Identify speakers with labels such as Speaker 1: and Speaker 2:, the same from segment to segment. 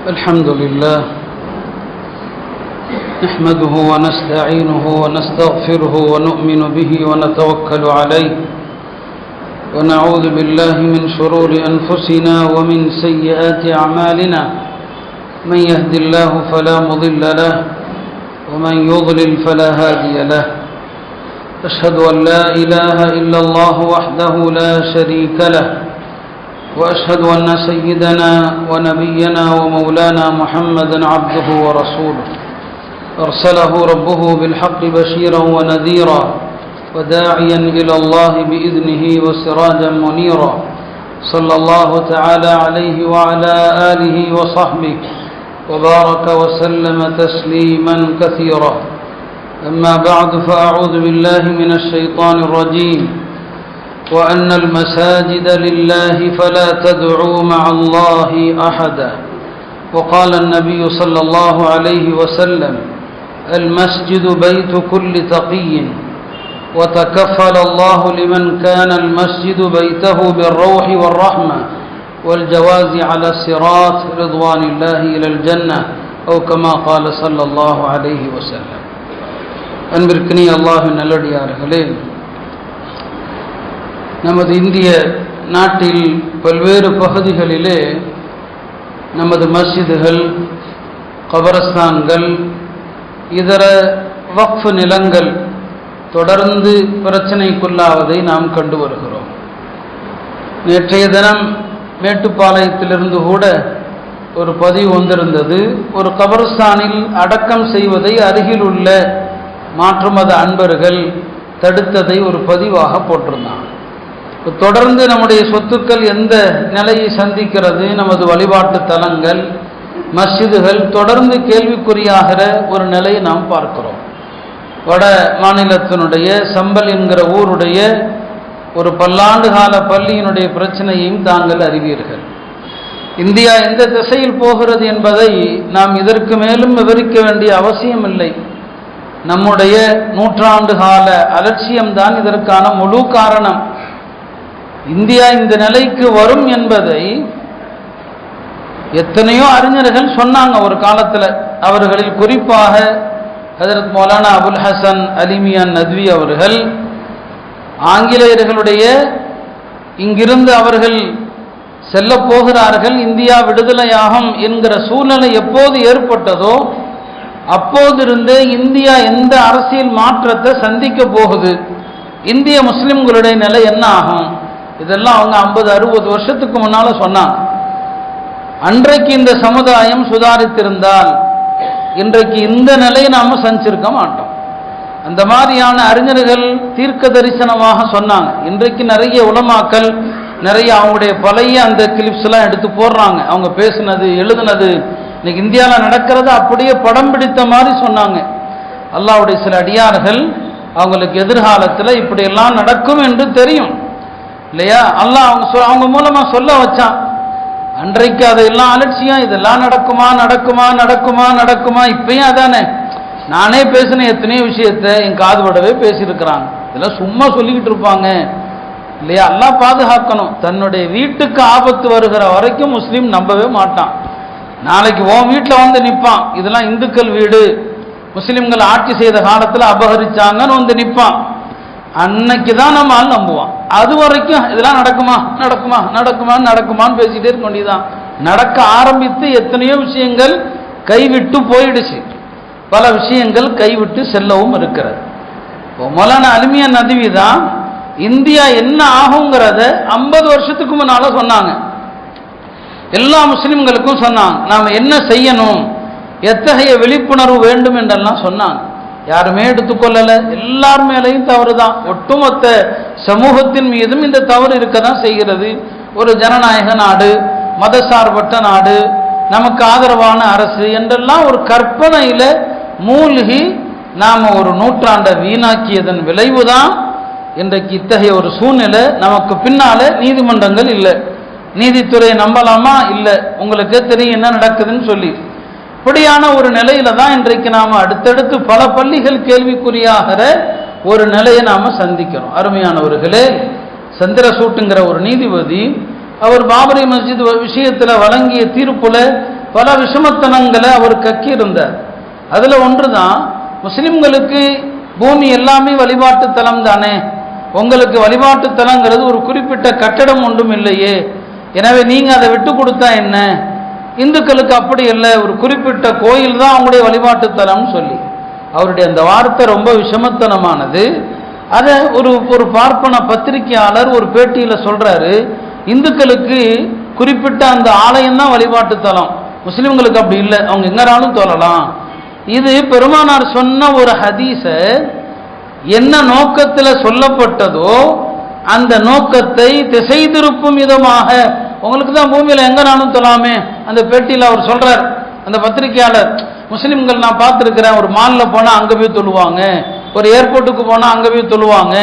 Speaker 1: الحمد لله نحمده ونستعينه ونستغفره ونؤمن به ونتوكل عليه ونعوذ بالله من شرور أنفسنا ومن سيئات أعمالنا من يهد الله فلا مضل له ومن يضلل فلا هادي له أشهد أن لا إله إلا الله وحده لا شريك له وأشهد أن سيدنا ونبينا ومولانا محمدا عبده ورسوله أرسله ربه بالحق بشيرا ونذيرا وداعيا إلى الله بإذنه وسراجا منيرا صلى الله تعالى عليه وعلى آله وصحبه وبارك وسلم تسليما كثيرا أما بعد فأعوذ بالله من الشيطان الرجيم وأن المساجد لله فلا تدعوا مع الله أحدا وقال النبي صلى الله عليه وسلم المسجد بيت كل تقي وتكفل الله لمن كان المسجد بيته بالروح والرحمة والجواز على الصراط رضوان الله إلى الجنة أو كما قال صلى الله عليه وسلم அன்பிற்கினிய அல்லாஹ்வின் நல்லடியார்களே, நமது இந்திய நாட்டில் பல்வேறு பகுதிகளிலே நமது மஸ்ஜிதுகள், கபரஸ்தான்கள், இதர வக்ஃப் நிலங்கள் தொடர்ந்து பிரச்சனைக்குள்ளாவதை நாம் கண்டு வருகிறோம். நேற்றைய தினம் மேட்டுப்பாளையத்திலிருந்து கூட ஒரு பதிவு வந்திருந்தது. ஒரு கபரஸ்தானில் அடக்கம் செய்வதை அருகில் உள்ள மாற்று மத அன்பர்கள் தடுத்ததை ஒரு பதிவாக போட்டிருந்தாங்க. தொடர்ந்து நம்முடைய சொத்துக்கள் எந்த நிலையை சந்திக்கிறது, நமது வழிபாட்டு தலங்கள், மஸ்ஜிதுகள் தொடர்ந்து கேள்விக்குறியாகிற ஒரு நிலையை நாம் பார்க்கிறோம். வட மாநிலத்தினுடைய சம்பல் என்கிற ஊருடைய ஒரு பல்லாண்டு கால பள்ளியினுடைய பிரச்சனையையும் தாங்கள் அறிவீர்கள். இந்தியா எந்த திசையில் போகிறது என்பதை நாம் இதற்கு மேலும் விவரிக்க வேண்டிய அவசியம் இல்லை. நம்முடைய நூற்றாண்டு கால அலட்சியம்தான் இதற்கான முழு காரணம். இந்தியா இந்த நிலைக்கு வரும் என்பதை எத்தனையோ அறிஞர்கள் சொன்னாங்க ஒரு காலத்தில். அவர்களில் குறிப்பாக ஹஜ்ரத் மௌலானா அபுல் ஹசன் அலி மியான் நத்வி அவர்கள் ஆங்கிலேயர்களுடைய இங்கிருந்து அவர்கள் செல்ல போகிறார்கள், இந்தியா விடுதலையாகும் என்கிற சூழ்நிலை எப்போது ஏற்பட்டதோ அப்போதிருந்தே இந்தியா எந்த அரசியல் மாற்றத்தை சந்திக்க போகுது, இந்திய முஸ்லிம்களுடைய நிலை என்ன ஆகும், இதெல்லாம் அவங்க 50-60 வருஷத்துக்கு முன்னால சொன்னாங்க. அன்றைக்கு இந்த சமுதாயம் சுதாரித்திருந்தால் இன்றைக்கு இந்த நிலையை நாம சந்திச்சிருக்க மாட்டோம். அந்த மாதிரியான அறிஞர்கள் தீர்க்க தரிசனமாக சொன்னாங்க. இன்றைக்கு நிறைய உலமாக்கள் நிறைய அவங்களுடைய பழைய அந்த கிளிப்ஸ் எல்லாம் எடுத்து போடுறாங்க. அவங்க பேசினது, எழுதுனது, இன்னைக்கு இந்தியாவில் நடக்கிறத அப்படியே படம் பிடித்த மாதிரி சொன்னாங்க. அல்லாஹ்வுடைய சில அடியார்கள் அவங்களுக்கு எதிர்காலத்தில் இப்படியெல்லாம் நடக்கும் என்று தெரியும் இல்லையா. அல்லாஹ் அவங்க மூலமா சொல்ல வச்சான். அன்றைக்கு அதையெல்லாம் அலட்சியம், இதெல்லாம் நடக்குமா நடக்குமா நடக்குமா நடக்குமா, இப்பயும் அதானே. நானே பேசின எத்தனையோ விஷயத்தை என் காதுபடவே பேசியிருக்கிறாங்க. இதெல்லாம் சும்மா சொல்லிக்கிட்டு இருப்பாங்க இல்லையா. அல்லாஹ் பாதுகாக்கணும். தன்னுடைய வீட்டுக்கு ஆபத்து வருகிற வரைக்கும் முஸ்லீம் நம்பவே மாட்டான். நாளைக்கு உன் வீட்டில் வந்து நிற்பான், இதெல்லாம் இந்துக்கள் வீடு, முஸ்லிம்கள் ஆட்சி செய்த காலத்தில் அபகரிச்சாங்கன்னு வந்து நிற்பான். அன்னைக்கு தான் நம்ம ஆள் நம்புவான். அது வரைக்கும் இதெல்லாம் நடக்குமா நடக்குமா நடக்குமா நடக்குமான்னு பேசிட்டே இருக்க வேண்டியதான். நடக்க ஆரம்பித்து எத்தனையோ விஷயங்கள் கைவிட்டு போயிடுச்சு, பல விஷயங்கள் கைவிட்டு செல்லவும் இருக்கிறது. மௌலானா அலி மியான் நத்வி தான் இந்தியா என்ன ஆகுங்கிறத 50 வருஷத்துக்கு முன்னால சொன்னாங்க. எல்லா முஸ்லிம்களுக்கும் சொன்னாங்க, நாம் என்ன செய்யணும், எத்தகைய விழிப்புணர்வு வேண்டும் என்றெல்லாம் சொன்னாங்க. யாருமே எடுத்துக்கொள்ளல, எல்லார் மேலையும் தவறு தான். ஒட்டுமொத்த சமூகத்தின் மீதும் இந்த தவறு இருக்க தான் செய்கிறது. ஒரு ஜனநாயக நாடு, மதசார்பற்ற நாடு, நமக்கு ஆதரவான அரசு என்றெல்லாம் ஒரு கற்பனையில மூழ்கி நாம ஒரு நூற்றாண்டை வீணாக்கியதன் விளைவுதான் இன்றைக்கு இத்தகைய ஒரு சூழ்நிலை. நமக்கு பின்னால நீதிமன்றங்கள் இல்லை, நீதித்துறையை நம்பலாமா இல்லை, உங்களுக்கு தெரியும் என்ன நடக்குதுன்னு சொல்லி. இப்படியான ஒரு நிலையில தான் இன்றைக்கு நாம அடுத்தடுத்து பல பள்ளிகள் கேள்விக்குறியாகிற ஒரு நிலையை நாம சந்திக்கிறோம். அருமையானவர்களே, சந்திரசூட்டுங்கிற ஒரு நீதிபதி அவர் பாபரி மஸ்ஜித் விஷயத்தில் வழங்கிய தீர்ப்புல பல விஷமத்தனங்களை அவர் கக்கி இருந்தார். அதுல ஒன்றுதான், முஸ்லிம்களுக்கு பூமி எல்லாமே வழிபாட்டு தலம் தானே, உங்களுக்கு வழிபாட்டு தலங்கிறது ஒரு குறிப்பிட்ட கட்டடம் ஒன்றும் இல்லையே, எனவே நீங்க அதை விட்டு கொடுத்தா என்ன? இந்துக்களுக்கு அப்படி இல்லை, ஒரு குறிப்பிட்ட கோயில் தான் அவங்களுடைய வழிபாட்டு தலம்னு சொல்லி அவருடைய அந்த வார்த்தை ரொம்ப விஷமத்தனமானது. அதை ஒரு பார்ப்பன பத்திரிகையாளர் ஒரு பேட்டியில சொல்றாரு, இந்துக்களுக்கு குறிப்பிட்ட அந்த ஆலயம் தான் வழிபாட்டு தலம், முஸ்லிம்களுக்கு அப்படி இல்லை, அவங்க எங்கனாலும் தொழலாம். இது பெருமானார் சொன்ன ஒரு ஹதீஸ என்ன நோக்கத்தில் சொல்லப்பட்டதோ அந்த நோக்கத்தை திசை திருப்பும் விதமாக, உங்களுக்கு தான் பூமியில எங்கனாலும் தொழாமே, அந்த பேட்டியில் அவர் சொல்றார் அந்த பத்திரிகையாளர். முஸ்லிம்கள் நான் பார்த்துருக்கிறேன், ஒரு மாலில் போனால் அங்கே போய் தொழுவாங்க, ஒரு ஏர்போர்ட்டுக்கு போனால் அங்கே போய் தொழுவாங்க,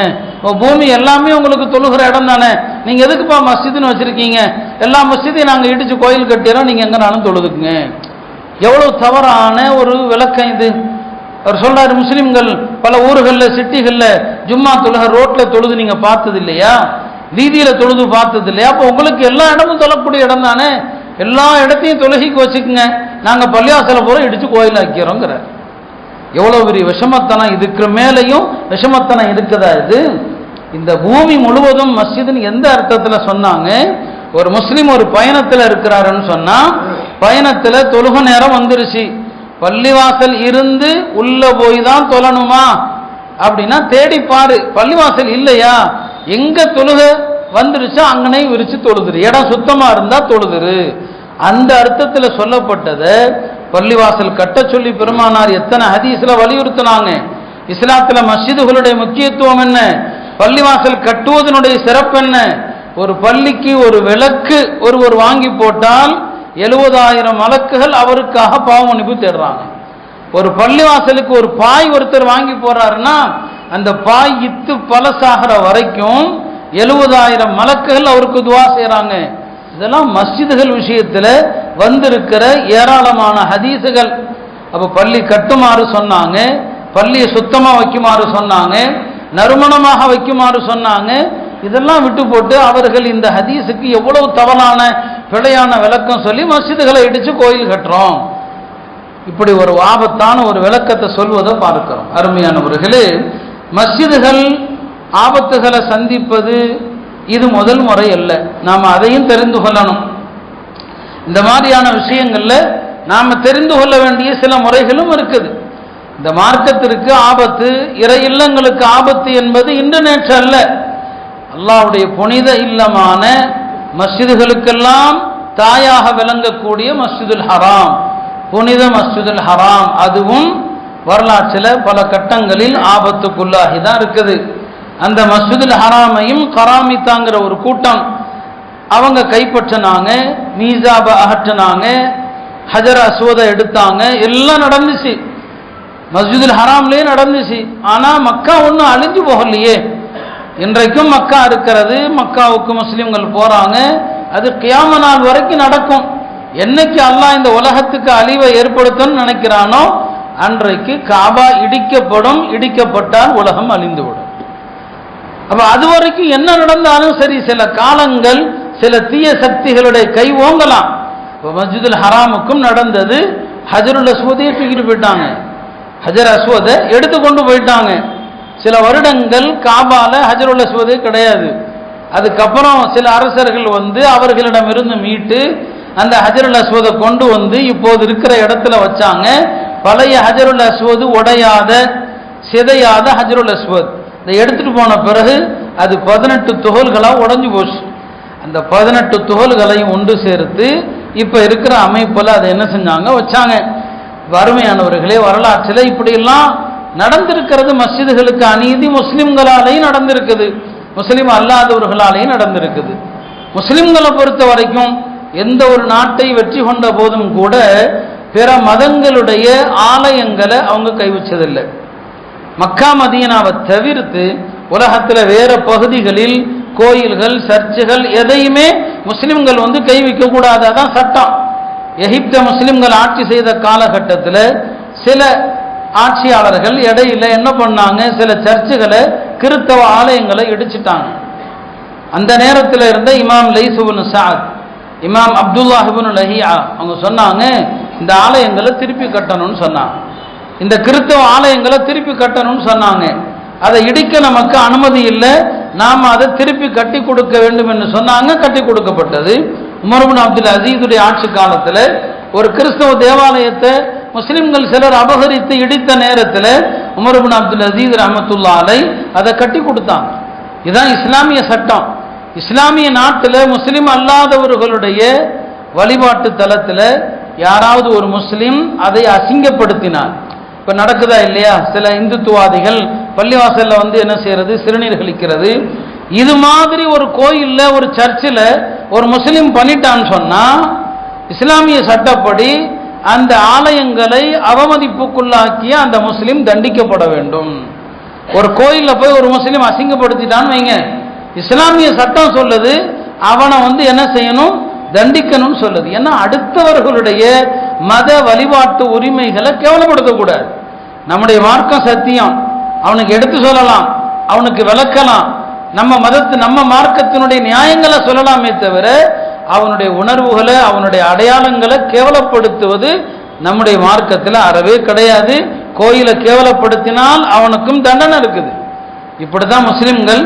Speaker 1: பூமி எல்லாமே உங்களுக்கு தொழுகிற இடம் தானே, நீங்கள் எதுக்குப்பா மஸ்ஜிதுன்னு வச்சுருக்கீங்க, எல்லா மஸ்ஜிதையும் நாங்கள் இடித்து கோயில் கட்டிடுறோம், நீங்கள் எங்கனாலும் தொழுதுக்குங்க. எவ்வளோ தவறான ஒரு விளக்கம் இது. அவர் சொல்றாரு, முஸ்லிம்கள் பல ஊர்களில் சிட்டிகளில் ஜும்மா தொழுக ரோட்டில் தொழுது நீங்கள் பார்த்தது இல்லையா, வீதியில் தொழுது பார்த்தது இல்லையா, அப்போ உங்களுக்கு எல்லா இடமும் தொழக்கூடிய இடம் தானே, எல்லா இடத்தையும் தொழுகைக்கு வச்சுக்குங்க, நாங்கள் பள்ளியாசல போகிற இடித்து கோயில் ஆக்கிறோங்கிறார். எவ்வளோ பெரிய விஷமத்தனம், இதுக்கு மேலையும் விஷமத்தனம் இருக்குதா இது? இந்த பூமி முழுவதும் மஸ்ஜிதுன்னு எந்த அர்த்தத்தில் சொன்னாங்க? ஒரு முஸ்லீம் ஒரு பயணத்தில் இருக்கிறாருன்னு சொன்னா, பயணத்தில் தொழுக நேரம் வந்துருச்சு, பள்ளிவாசல் இருந்து உள்ள போய் தான் தொழணுமா அப்படின்னா தேடி பாரு, பள்ளிவாசல் இல்லையா, எங்க தொழுக வந்துருச்சா அங்கனே விரிச்சு தொழுதுரு, இடம் சுத்தமா இருந்தா தொழுதுரு. அந்த அர்த்தத்தில் சொல்லப்பட்டதை பள்ளிவாசல் கட்ட சொல்லி பெருமானார் எத்தனை ஹதீஸ்ல வலியுறுத்தினாங்க. இஸ்லாத்துல மஸ்ஜிதுகளுடைய முக்கியத்துவம் என்ன, பள்ளிவாசல் கட்டுவதனுடைய சிறப்பு என்ன? ஒரு பள்ளிக்கு ஒரு விளக்கு ஒருவர் வாங்கி போட்டால் 70,000 மலக்குகள் அவருக்காக பாவ மன்னிப்பு தேடுறாங்க. ஒரு பள்ளிவாசலுக்கு ஒரு பாய் ஒருத்தர் வாங்கி போறாருன்னா அந்த பாய் இத்து பலசாகிற வரைக்கும் 70,000 மலக்குகள் அவருக்கு துவா செய்யறாங்க. இதெல்லாம் மஸ்ஜிதுகள் விஷயத்தில் வந்திருக்கிற ஏராளமான ஹதீஸுகள். அப்போ பள்ளி கட்டுமாறு சொன்னாங்க, பள்ளியை சுத்தமாக வைக்குமாறு சொன்னாங்க, நறுமணமாக வைக்குமாறு சொன்னாங்க. இதெல்லாம் விட்டு போட்டு அவர்கள் இந்த ஹதீஸுக்கு எவ்வளவு தவறான பிழையான விளக்கம் சொல்லி மஸ்ஜிதுகளை இடித்து கோயில் கட்டுறோம், இப்படி ஒரு ஆபத்தான ஒரு விளக்கத்தை சொல்வதை பார்க்கிறோம். அருமையானவர்களே, மஸ்ஜிதுகள் ஆபத்துகளை சந்திப்பது இது முதல் முறை அல்ல, நாம் அதையும் தெரிந்து கொள்ளணும். இந்த மாதிரியான விஷயங்கள்ல நாம் தெரிந்து கொள்ள வேண்டிய சில முறைகளும் இருக்குது. இந்த மார்க்கத்திற்கு ஆபத்து, இறை இல்லங்களுக்கு ஆபத்து என்பது இன்று நேற்று அல்ல. அல்லாஹ்வுடைய புனித இல்லமான மஸ்ஜிதுகளுக்கெல்லாம் தாயாக விளங்கக்கூடிய மஸ்ஜிதுல் ஹராம், புனித மஸ்ஜிதுல் ஹராம், அதுவும் வரலாற்றில் பல கட்டங்களில் ஆபத்துக்குள்ளாகி தான் இருக்குது. அந்த மஸ்ஜிதுல் ஹராமையும் கராமித்தாங்கிற ஒரு கூட்டம் அவங்க கைப்பற்றினாங்க, மீசாபை அகற்றினாங்க, ஹஜர் அஸ்வதை எடுத்தாங்க, எல்லாம் நடந்துச்சு, மஸ்ஜிதுல் ஹராம்லேயே நடந்துச்சு. ஆனால் மக்கா ஒன்றும் அழிஞ்சு போகலையே, இன்றைக்கும் மக்கா இருக்கிறது, மக்காவுக்கு முஸ்லீம்கள் போறாங்க, அது கியாம நாள் வரைக்கும் நடக்கும். என்னைக்கு அல்லாஹ் இந்த உலகத்துக்கு அழிவை ஏற்படுத்தணும்னு நினைக்கிறானோ அன்றைக்கு காபா இடிக்கப்படும், இடிக்கப்பட்டால் உலகம் அழிந்துவிடும். அப்ப அது வரைக்கும் என்ன நடந்தாலும் சரி, சில காலங்கள் சில தீய சக்திகளுடைய கை ஓங்கலாம். இப்போ மஸ்ஜிதுல் ஹராமுக்கும் நடந்தது, ஹஜருல் அஸ்வதையை தூக்கிட்டு போயிட்டாங்க, ஹஜர் அஸ்வதை எடுத்து கொண்டு போயிட்டாங்க. சில வருடங்கள் காபால ஹஜருல் அஸ்வதே கிடையாது. அதுக்கப்புறம் சில அரசர்கள் வந்து அவர்களிடமிருந்து மீட்டு அந்த ஹஜருல் அஸ்வதை கொண்டு வந்து இப்போது இருக்கிற இடத்துல வச்சாங்க. பழைய ஹஜருல் அஸ்வது உடையாத சிதையாத ஹஜருல் அஸ்வத் இதை எடுத்துட்டு போன பிறகு அது 18 துகள்களாக உடைஞ்சு போச்சு. அந்த 18 துகள்களையும் ஒன்று சேர்த்து இப்ப இருக்கிற அமைப்புல அதை என்ன செஞ்சாங்க, வச்சாங்க. வறுமையானவர்களே, வரலாற்றில் இப்படியெல்லாம் நடந்திருக்கிறது. மஸ்ஜிதுகளுக்கு அநீதி முஸ்லிம்களாலேயும் நடந்திருக்குது, முஸ்லிம் அல்லாதவர்களாலேயும் நடந்திருக்குது. முஸ்லிம்களை பொறுத்த வரைக்கும் எந்த ஒரு நாட்டை வெற்றி கொண்ட போதும் கூட பிற மதங்களுடைய ஆலயங்களை அவங்க கைவச்சதில்லை. மக்கா மதீனாவை தவிர்த்து உலகத்தில் வேற பகுதிகளில் கோயில்கள், சர்ச்சுகள் எதையுமே முஸ்லிம்கள் வந்து கை வைக்க கூடாது, அதான் சட்டம். எகிப்த முஸ்லிம்கள் ஆட்சி செய்த காலகட்டத்தில் சில ஆட்சியாளர்கள் இடையில என்ன பண்ணாங்க, சில சர்ச்சுகளை, கிறிஸ்தவ ஆலயங்களை இடிச்சிட்டாங்க. அந்த நேரத்தில் இருந்த இமாம் லைஸ் இப்னு சஅத் இமாம் அப்துல்லா இப்னு லஹியா அவங்க சொன்னாங்க, இந்த ஆலயங்களை திருப்பி கட்டணும்னு சொன்னாங்க, இந்த கிறிஸ்தவ ஆலயங்களை திருப்பி கட்டணும்னு சொன்னாங்க. அதை இடிக்க நமக்கு அனுமதி இல்லை, நாம் அதை திருப்பி கட்டி கொடுக்க வேண்டும் என்று சொன்னாங்க. கட்டி கொடுக்கப்பட்டது. உமர் இப்னு அப்துல் அசீதுடைய ஆட்சி காலத்தில் ஒரு கிறிஸ்தவ தேவாலயத்தை முஸ்லிம்கள் சிலர் அபகரித்து இடித்த நேரத்தில் உமர் இப்னு அப்துல் அசீஸ் ரஹ்மத்துல்லாஹி அலைஹி அதை கட்டி கொடுத்தாங்க. இதுதான் இஸ்லாமிய சட்டம். இஸ்லாமிய நாட்டில் முஸ்லிம் அல்லாதவர்களுடைய வழிபாட்டு தலத்தில் யாராவது ஒரு முஸ்லிம் அதை அசிங்கப்படுத்தினார், இப்போ நடக்குதா இல்லையா, சில இந்துத்துவாதிகள் பள்ளிவாசலில் வந்து என்ன செய்யறது, சிறுநீர் கழிக்கிறது. இது மாதிரி ஒரு கோயிலில் ஒரு சர்ச்சில் ஒரு முஸ்லிம் பண்ணிட்டான்னு சொன்னால் இஸ்லாமிய சட்டப்படி அந்த ஆலயங்களை அவமதிப்புக்குள்ளாக்கிய அந்த முஸ்லிம் தண்டிக்கப்பட வேண்டும். ஒரு கோயிலில் போய் ஒரு முஸ்லிம் அசிங்கப்படுத்திட்டான்னு வைங்க, இஸ்லாமிய சட்டம் சொல்லுது அவனை வந்து என்ன செய்யணும், தண்டிக்கணும்னு சொல்லுது. ஏன்னா அடுத்தவர்களுடைய மத வழிபாட்டு உரிமைகளை கேவலப்படுத்தக்கூடாது. நம்முடைய மார்க்கம் சத்தியம், அவனுக்கு எடுத்து சொல்லலாம், அவனுக்கு விளக்கலாம், நம்ம மார்க்கத்தினுடைய நியாயங்களை சொல்லலாமே தவிர அவனுடைய உணர்வுகளை அவனுடைய அடையாளங்களை கேவலப்படுத்துவது நம்முடைய மார்க்கத்தில் அறவே கிடையாது. கோயிலை கேவலப்படுத்தினால் அவனுக்கும் தண்டனை இருக்குது. இப்படிதான் முஸ்லிம்கள்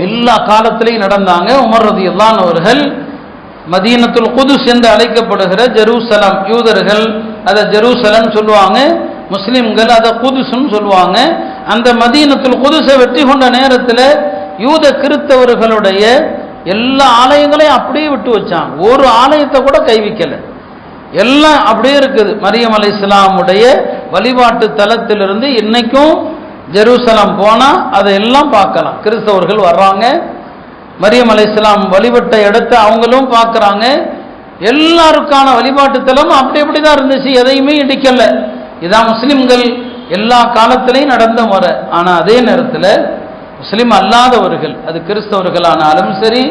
Speaker 1: எல்லா காலத்திலையும் நடந்தாங்க. உமர் ரலியல்லாஹு அன்ஹு அவர்கள் மதீனத்துல் குதுஸ் என்று அழைக்கப்படுகிற ஜெருசலம், யூதர்கள் அதை ஜெருசலம் சொல்லுவாங்க, முஸ்லிம்கள் அதை குதுஸ்ன்னு சொல்லுவாங்க. அந்த மதீனத்துல் குதுஸை வெற்றி கொண்ட நேரத்தில் யூத கிறிஸ்தவர்களுடைய எல்லா ஆலயங்களையும் அப்படியே விட்டு வச்சாங்க. ஒரு ஆலயத்தை கூட கைவிக்கலை, எல்லாம் அப்படியே இருக்குது. மரியம் அலைஹிஸ்ஸலாமுடைய வழிபாட்டு தலத்திலிருந்து இன்னைக்கும் ஜெருசலம் போனால் அதையெல்லாம் பார்க்கலாம். கிறிஸ்தவர்கள் வர்றாங்க, மரியம் அலைஹிஸ்ஸலாம் வழிபட்ட இடத்தை அவங்களும் பார்க்குறாங்க. எல்லாருக்கான வழிபாட்டு தலமும் அப்படி தான் இருந்துச்சு, எதையுமே இடிக்கலை. இதான் முஸ்லிம்கள் எல்லா காலத்திலையும் நடந்த முறை. ஆனால் அதே நேரத்தில் முஸ்லிம் அல்லாதவர்கள், அது கிறிஸ்தவர்களானாலும் சரி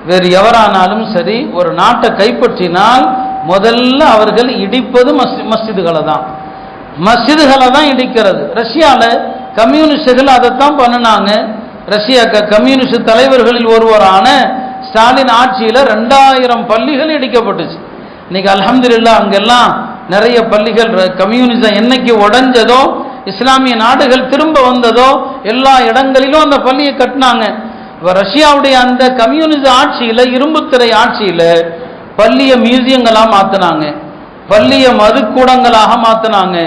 Speaker 1: வேறு எவரானாலும் சரி, ஒரு நாட்டை கைப்பற்றினால் முதல்ல அவர்கள் இடிப்பது மஸ்ஜிதுகளை தான், மஸ்ஜிதுகளை தான் இடிக்கிறது. ரஷ்யாவில் கம்யூனிஸ்டுகள் அதைத்தான் பண்ணினாங்க. ரஷ்யா கம்யூனிஸ்ட் தலைவர்களில் ஒருவரான ஸ்டாலின் ஆட்சியில் 2000 பள்ளிகள் இடிக்கப்பட்டுச்சு. இன்னைக்கு அல்ஹம்துலில்லாஹ் அங்கெல்லாம் நிறைய பள்ளிகள், கம்யூனிசம் என்னைக்கு உடைஞ்சதோ, இஸ்லாமிய நாடுகள் திரும்ப வந்ததோ எல்லா இடங்களிலும் அந்த பள்ளியை கட்டினாங்க. இப்போ ரஷ்யாவுடைய அந்த கம்யூனிச ஆட்சியில், இரும்புத்திரை ஆட்சியில் பள்ளியை மியூசியங்களாக மாற்றினாங்க, பள்ளியை மதுக்கூடங்களாக மாற்றினாங்க,